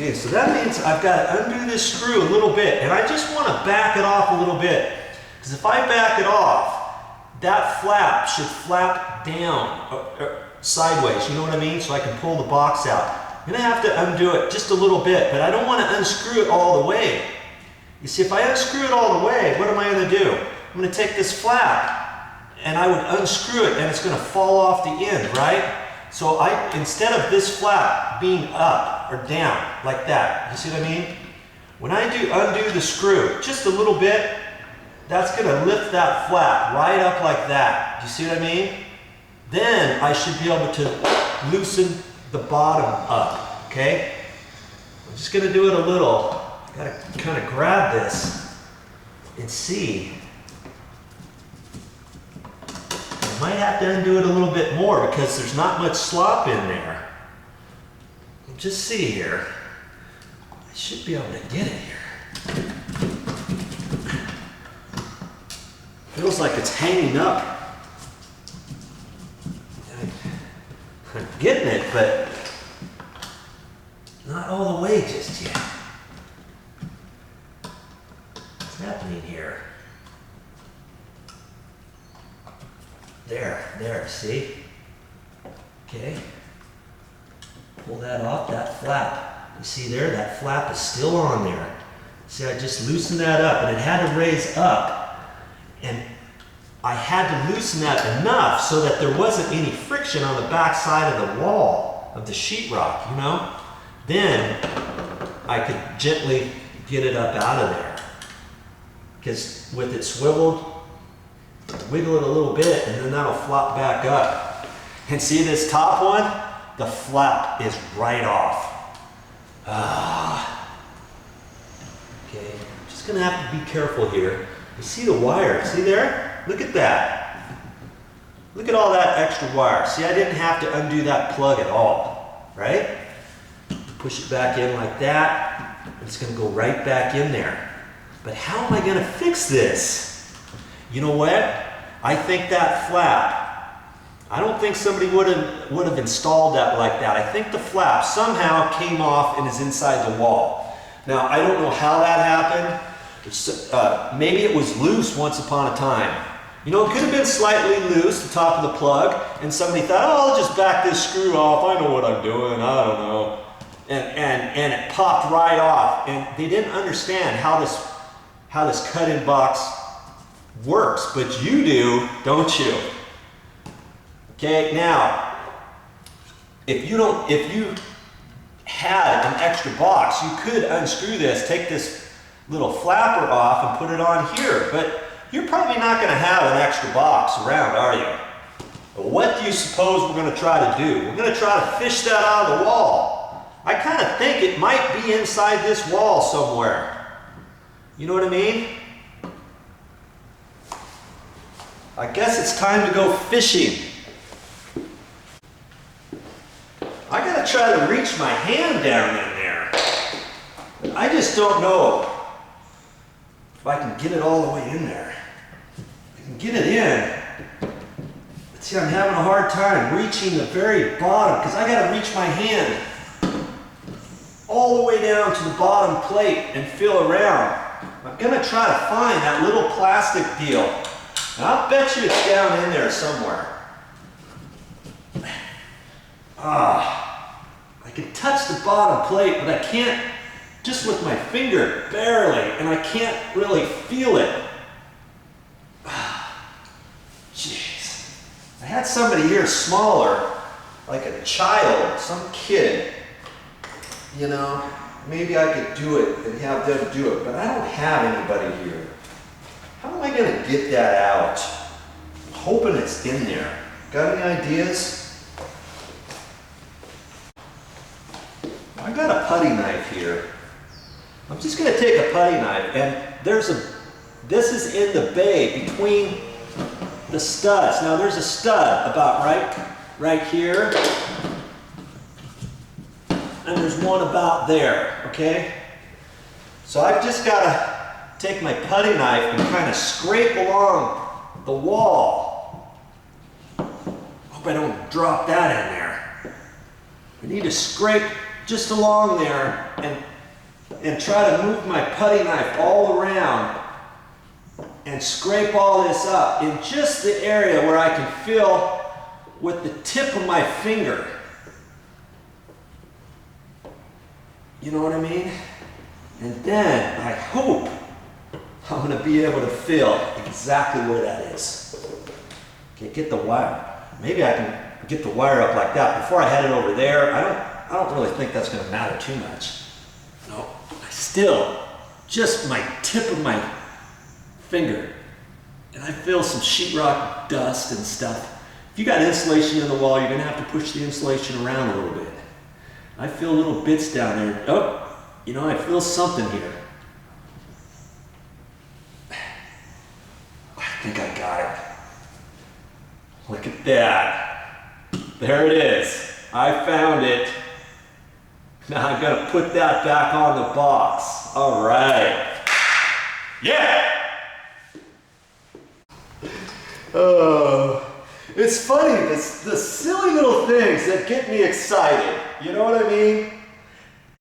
Okay, so that means I've got to undo this screw a little bit, and I just want to back it off a little bit. Because if I back it off, that flap should flap down sideways, you know what I mean? So I can pull the box out. I'm going to have to undo it just a little bit, but I don't want to unscrew it all the way. You see, if I unscrew it all the way, what am I going to do? I'm going to take this flap, and I would unscrew it, and it's going to fall off the end, right? So instead of this flap being up or down like that, you see what I mean? When I undo the screw just a little bit, that's going to lift that flap right up like that. Do you see what I mean? Then I should be able to loosen the bottom up, okay? I'm just going to do it a little. I got to kind of grab this and see. I might have to undo it a little bit more because there's not much slop in there. Just see here. I should be able to get it here. Feels like it's hanging up. I'm getting it, but not all the way just yet. What's happening here? There, see? Okay. Pull that off, that flap. You see there, that flap is still on there. See, I just loosened that up, and it had to raise up. And I had to loosen that enough so that there wasn't any friction on the back side of the wall of the sheetrock, you know? Then I could gently get it up out of there. Because with it swiveled, wiggle it a little bit, and then that'll flop back up. And see this top one? The flap is right off. Okay, I'm just gonna have to be careful here. You see the wire, see there? Look at that. Look at all that extra wire. See, I didn't have to undo that plug at all, right? Push it back in like that, and it's gonna go right back in there. But how am I gonna fix this? You know what? I think that flap, I don't think somebody would have installed that like that. I think the flap somehow came off and is inside the wall. Now, I don't know how that happened. Maybe it was loose once upon a time. You know, it could have been slightly loose, the top of the plug, and somebody thought, oh, I'll just back this screw off. I know what I'm doing. I don't know. And it popped right off. And they didn't understand how this cut-in box works, but you do, don't you? Okay, now, if you had an extra box, you could unscrew this, take this little flapper off and put it on here, but you're probably not going to have an extra box around, are you? What do you suppose we're going to try to do? We're going to try to fish that out of the wall. I kind of think it might be inside this wall somewhere. You know what I mean? I guess it's time to go fishing. I gotta try to reach my hand down in there. I just don't know if I can get it all the way in there. I can get it in. But see, I'm having a hard time reaching the very bottom because I gotta reach my hand all the way down to the bottom plate and feel around. I'm gonna try to find that little plastic deal. And I'll bet you it's down in there somewhere. I can touch the bottom plate, but I can't, just with my finger, barely, and I can't really feel it. Jeez. I had somebody here smaller, like a child, some kid, you know, maybe I could do it and have them do it, but I don't have anybody here. How am I going to get that out? I'm hoping it's in there. Got any ideas? I got a putty knife here. I'm just going to take a putty knife, and this is in the bay between the studs. Now there's a stud about right here, and there's one about there, okay? So I've just got to take my putty knife and kind of scrape along the wall. Hope I don't drop that in there. I need to scrape just along there and try to move my putty knife all around and scrape all this up in just the area where I can feel with the tip of my finger. You know what I mean? And then I hope I'm going to be able to feel exactly where that is. Okay, get the wire. Maybe I can get the wire up like that before I head it over there. I don't really think that's going to matter too much. No, still, just my tip of my finger. And I feel some sheetrock dust and stuff. If you got insulation in the wall, you're going to have to push the insulation around a little bit. I feel little bits down there. Oh, you know, I feel something here. I think I got it. Look at that. There it is. I found it. Now I've got to put that back on the box. All right. Yeah! Oh, it's funny, the silly little things that get me excited. You know what I mean?